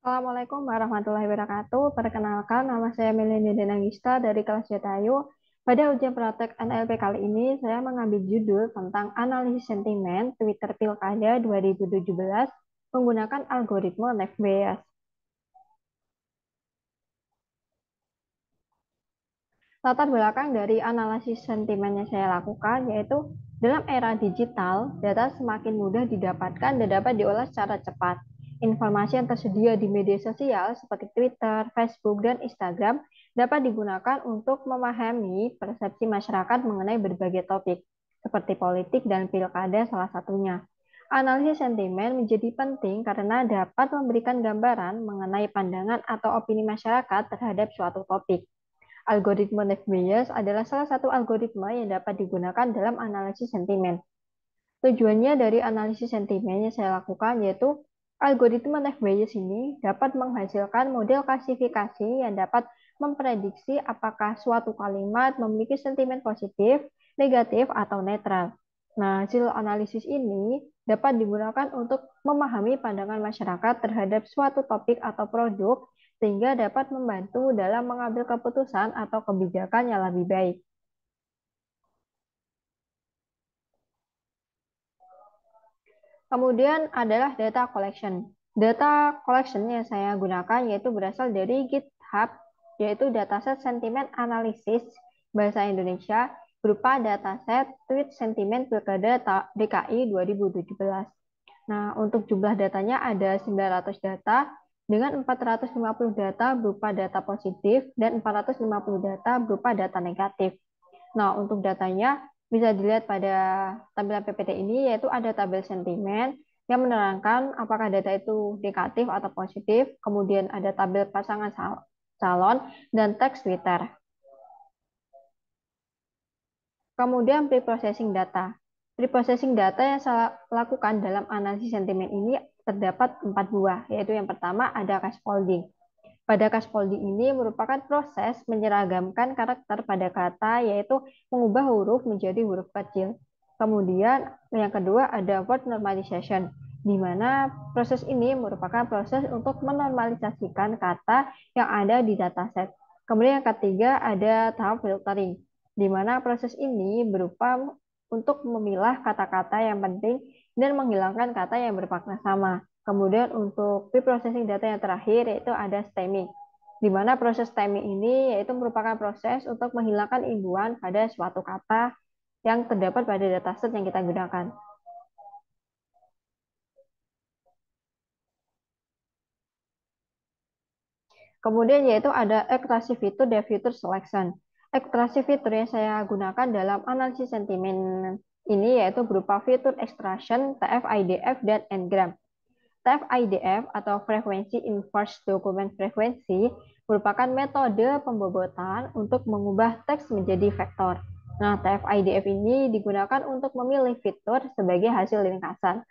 Assalamualaikum warahmatullahi wabarakatuh. Perkenalkan, nama saya Melanie Denangista dari kelas Jatayu. Pada ujian praktek NLP kali ini, saya mengambil judul tentang analisis sentimen Twitter Pilkada 2017 menggunakan algoritma Next Bias. Latar belakang dari analisis sentimen yang saya lakukan yaitu dalam era digital, data semakin mudah didapatkan dan dapat diolah secara cepat. Informasi yang tersedia di media sosial seperti Twitter, Facebook, dan Instagram dapat digunakan untuk memahami persepsi masyarakat mengenai berbagai topik, seperti politik dan pilkada salah satunya. Analisis sentimen menjadi penting karena dapat memberikan gambaran mengenai pandangan atau opini masyarakat terhadap suatu topik. Algoritma Next Bias adalah salah satu algoritma yang dapat digunakan dalam analisis sentimen. Tujuannya dari analisis sentimen yang saya lakukan yaitu algoritma Next Bias ini dapat menghasilkan model klasifikasi yang dapat memprediksi apakah suatu kalimat memiliki sentimen positif, negatif, atau netral. Nah, hasil analisis ini dapat digunakan untuk memahami pandangan masyarakat terhadap suatu topik atau produk sehingga dapat membantu dalam mengambil keputusan atau kebijakan yang lebih baik. Kemudian adalah data collection. Data collection yang saya gunakan yaitu berasal dari GitHub, yaitu dataset sentimen analisis bahasa Indonesia berupa dataset tweet sentimen Pilkada DKI 2017. Nah, untuk jumlah datanya ada 900 data dengan 450 data berupa data positif dan 450 data berupa data negatif. Nah, untuk datanya bisa dilihat pada tampilan PPT ini, yaitu ada tabel sentimen yang menerangkan apakah data itu negatif atau positif, kemudian ada tabel pasangan calon, dan teks Twitter. Kemudian pre-processing data. Pre-processing data yang saya lakukan dalam analisis sentimen ini terdapat 4 buah, yaitu yang pertama ada scaffolding. Pada scaffolding ini merupakan proses menyeragamkan karakter pada kata, yaitu mengubah huruf menjadi huruf kecil. Kemudian yang kedua ada word normalization, di mana proses ini merupakan proses untuk menormalisasikan kata yang ada di dataset. Kemudian yang ketiga ada tahap filtering, di mana proses ini berupa untuk memilah kata-kata yang penting dan menghilangkan kata yang bermakna sama. Kemudian untuk pre-processing data yang terakhir yaitu ada stemming, di mana proses stemming ini yaitu merupakan proses untuk menghilangkan imbuhan pada suatu kata yang terdapat pada dataset yang kita gunakan. Kemudian yaitu ada extractive fitur dan fitur selection. Extractive fitur yang saya gunakan dalam analisis sentimen ini yaitu berupa fitur extraction, TF-IDF, dan Ngram. TF-IDF atau Frequency Inverse Document Frequency merupakan metode pembobotan untuk mengubah teks menjadi vektor. Nah, TF-IDF ini digunakan untuk memilih fitur sebagai hasil ringkasan.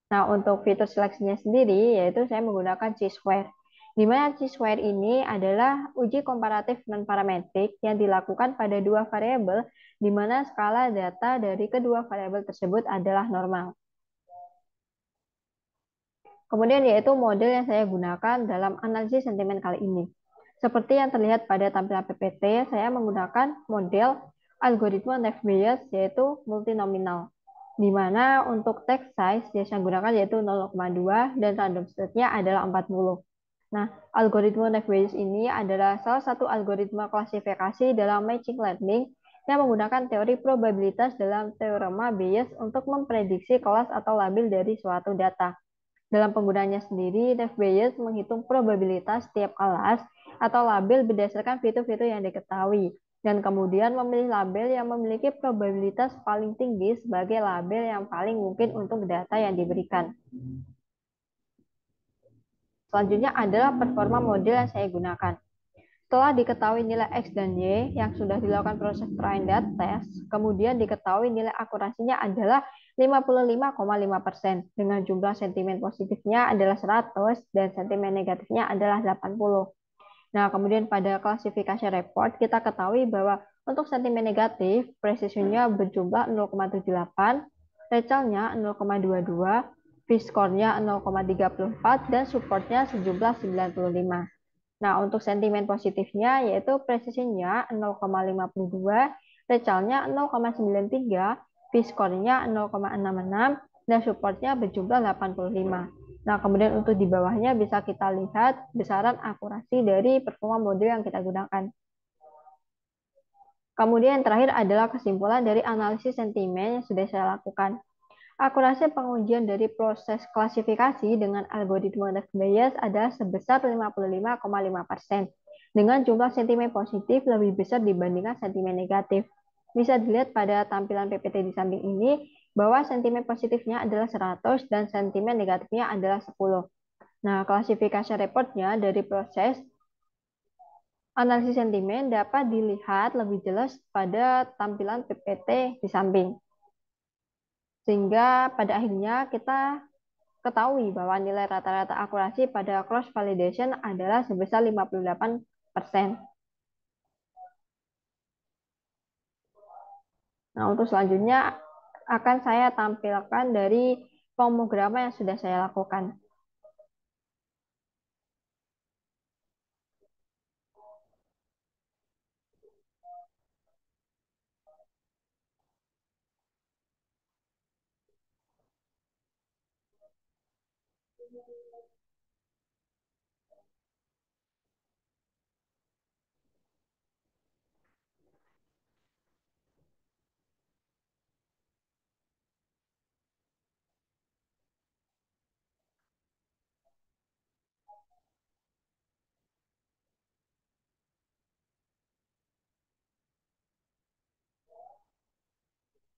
Nah, untuk fitur seleksinya sendiri, yaitu saya menggunakan chi-square. Di mana chi-square ini adalah uji komparatif non-parametrik yang dilakukan pada dua variabel, di mana skala data dari kedua variabel tersebut adalah normal. Kemudian yaitu model yang saya gunakan dalam analisis sentimen kali ini. Seperti yang terlihat pada tampilan PPT, saya menggunakan model algoritma Next Bias yaitu multinominal, di mana untuk text size yang saya gunakan yaitu 0,2 dan random state-nya adalah 40. Nah, algoritma Next Bias ini adalah salah satu algoritma klasifikasi dalam machine learning yang menggunakan teori probabilitas dalam teorema Bayes untuk memprediksi kelas atau label dari suatu data. Dalam penggunaannya sendiri, Dave Bayes menghitung probabilitas setiap kelas atau label berdasarkan fitur-fitur yang diketahui, dan kemudian memilih label yang memiliki probabilitas paling tinggi sebagai label yang paling mungkin untuk data yang diberikan. Selanjutnya adalah performa model yang saya gunakan. Setelah diketahui nilai X dan Y yang sudah dilakukan proses train that test, kemudian diketahui nilai akurasinya adalah 55,5% dengan jumlah sentimen positifnya adalah 100 dan sentimen negatifnya adalah 80. Nah, kemudian pada klasifikasi report kita ketahui bahwa untuk sentimen negatif, precisionnya berjumlah 0,78, rachel-nya 0,22, V-score-nya 0,34 dan supportnya sejumlah 95. Nah, untuk sentimen positifnya yaitu presisinya 0,52, recalnya 0,93, V-score-nya 0,66, dan supportnya berjumlah 85. Nah, kemudian untuk di bawahnya bisa kita lihat besaran akurasi dari performa model yang kita gunakan. Kemudian yang terakhir adalah kesimpulan dari analisis sentimen yang sudah saya lakukan. Akurasi pengujian dari proses klasifikasi dengan algoritma Next Bayes adalah sebesar 55,5%, dengan jumlah sentimen positif lebih besar dibandingkan sentimen negatif. Bisa dilihat pada tampilan PPT di samping ini bahwa sentimen positifnya adalah 100 dan sentimen negatifnya adalah 10. Nah, klasifikasi reportnya dari proses analisis sentimen dapat dilihat lebih jelas pada tampilan PPT di samping. Sehingga pada akhirnya kita ketahui bahwa nilai rata-rata akurasi pada cross validation adalah sebesar 58%. Nah, untuk selanjutnya akan saya tampilkan dari pemrograman yang sudah saya lakukan.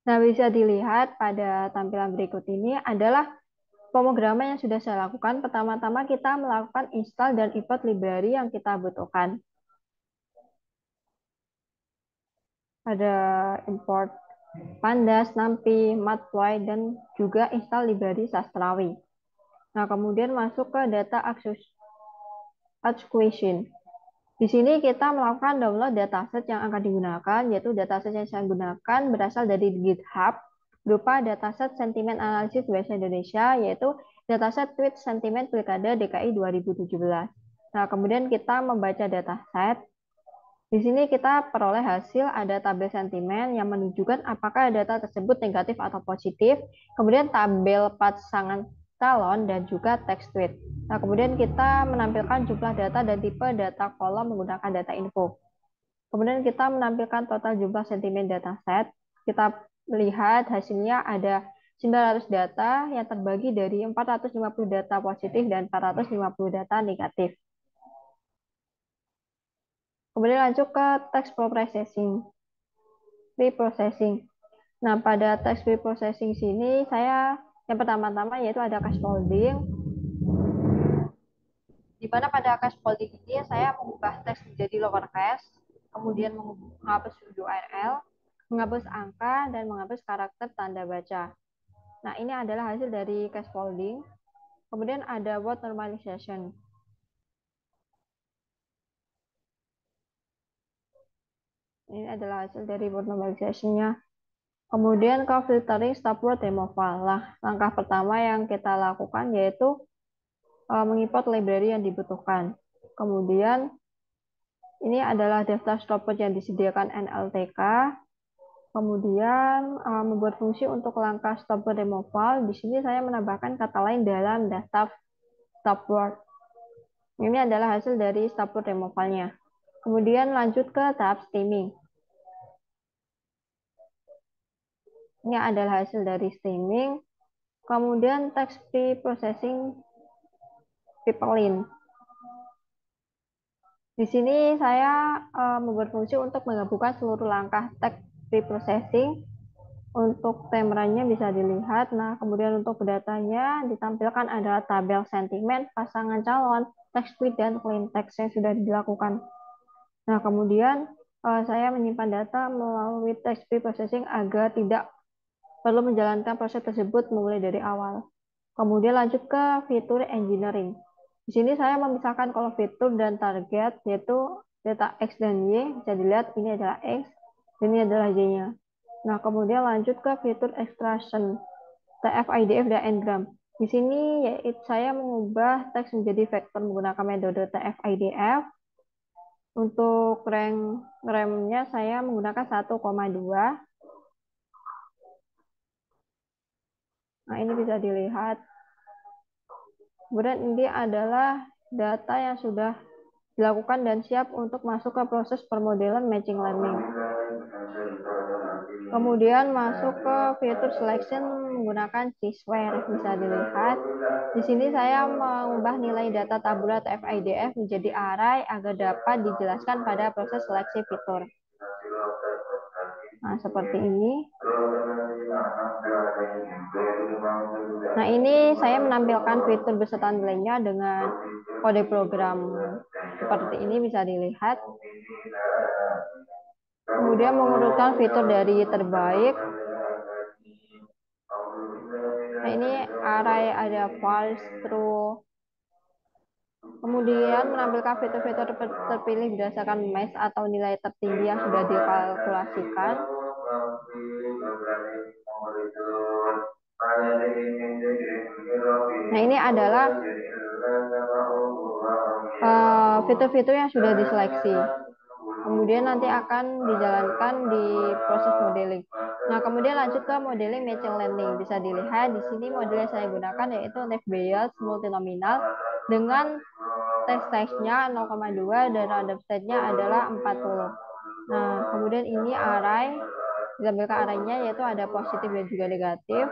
Nah, bisa dilihat pada tampilan berikut ini adalah pemrograman yang sudah saya lakukan. Pertama-tama kita melakukan install dan import library yang kita butuhkan. Ada import Pandas, NumPy, Matploy, dan juga install library Sastrawi. Nah, kemudian masuk ke data acquisition. Di sini kita melakukan download dataset yang akan digunakan, yaitu dataset yang saya gunakan berasal dari GitHub, berupa dataset sentimen analisis bahasa Indonesia, yaitu dataset tweet sentimen Pilkada DKI 2017. Nah, kemudian kita membaca dataset. Di sini kita peroleh hasil ada tabel sentimen yang menunjukkan apakah data tersebut negatif atau positif, kemudian tabel pasangan calon, dan juga teks tweet. Nah, kemudian kita menampilkan jumlah data dan tipe data kolom menggunakan data info. Kemudian kita menampilkan total jumlah sentimen dataset. Kita lihat hasilnya ada 900 data yang terbagi dari 450 data positif dan 450 data negatif. Kemudian lanjut ke text preprocessing. Nah, pada text preprocessing sini saya yang pertama-tama yaitu ada cache folding, di mana pada cache folding ini saya mengubah teks menjadi lowercase, kemudian menghapus URL, menghapus angka, dan menghapus karakter tanda baca. Nah, ini adalah hasil dari cache folding. Kemudian ada word normalization. Ini adalah hasil dari word normalization-nya. Kemudian ke filtering stop word removal. Nah, langkah pertama yang kita lakukan yaitu mengimport library yang dibutuhkan. Kemudian ini adalah daftar stopword yang disediakan NLTK. Kemudian membuat fungsi untuk langkah stopword removal. Di sini saya menambahkan kata lain dalam daftar stopword. Ini adalah hasil dari stopword removalnya. Kemudian lanjut ke tahap stemming. Ini adalah hasil dari stemming. Kemudian text pre-processing pipeline. Di sini saya membuat fungsi untuk menggabungkan seluruh langkah text pre-processing. Untuk timeline-nya bisa dilihat. Nah, kemudian untuk datanya ditampilkan adalah tabel sentimen, pasangan calon, text tweet, dan plain text yang sudah dilakukan. Nah, kemudian saya menyimpan data melalui text pre-processing agar tidak perlu menjalankan proses tersebut mulai dari awal. Kemudian lanjut ke fitur engineering. Di sini saya memisahkan kolom fitur dan target, yaitu data X dan Y. Bisa dilihat ini adalah X, dan ini adalah Y-nya. Nah, kemudian lanjut ke fitur extraction, TF, IDF, dan Ngram. Di sini yaitu saya mengubah teks menjadi vektor menggunakan metode TF-IDF. Untuk RAM-nya saya menggunakan 1,2. Nah, ini bisa dilihat. Kemudian ini adalah data yang sudah dilakukan dan siap untuk masuk ke proses permodelan machine learning. Kemudian masuk ke fitur selection menggunakan T-square, bisa dilihat. Di sini saya mengubah nilai data tabulat FIDF menjadi array agar dapat dijelaskan pada proses seleksi fitur. Nah, seperti ini. Nah, ini saya menampilkan fitur beserta nilainya dengan kode program seperti ini, bisa dilihat. Kemudian mengurutkan fitur dari terbaik. Nah, ini array ada false, true. Kemudian menampilkan fitur-fitur terpilih berdasarkan match atau nilai tertinggi yang sudah dikalkulasikan. Nah, ini adalah fitur-fitur yang sudah diseleksi. Kemudian nanti akan dijalankan di proses modeling. Nah, kemudian lanjut ke modeling machine learning. Bisa dilihat di sini model yang saya gunakan yaitu Naive Bayes multinominal dengan test-nya 0,2 dan random state-nya adalah 40. Nah, kemudian ini array, ditampilkan array-nya yaitu ada positif dan juga negatif.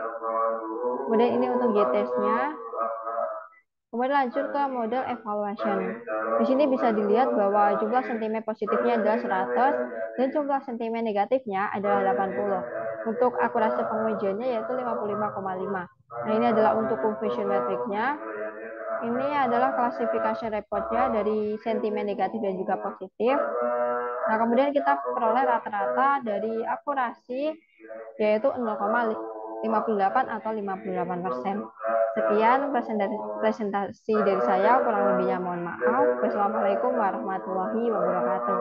Kemudian ini untuk y-test-nya. Kemudian lanjut ke model evaluation. Di sini bisa dilihat bahwa jumlah sentimen positifnya adalah 100 dan jumlah sentimen negatifnya adalah 80. Untuk akurasi pengujiannya yaitu 55,5. Nah, ini adalah untuk confusion metricnya. Ini adalah klasifikasi reportnya dari sentimen negatif dan juga positif. Nah, kemudian kita peroleh rata-rata dari akurasi yaitu 0,58 atau 58%. Sekian presentasi dari saya, kurang lebihnya mohon maaf. Wassalamualaikum warahmatullahi wabarakatuh.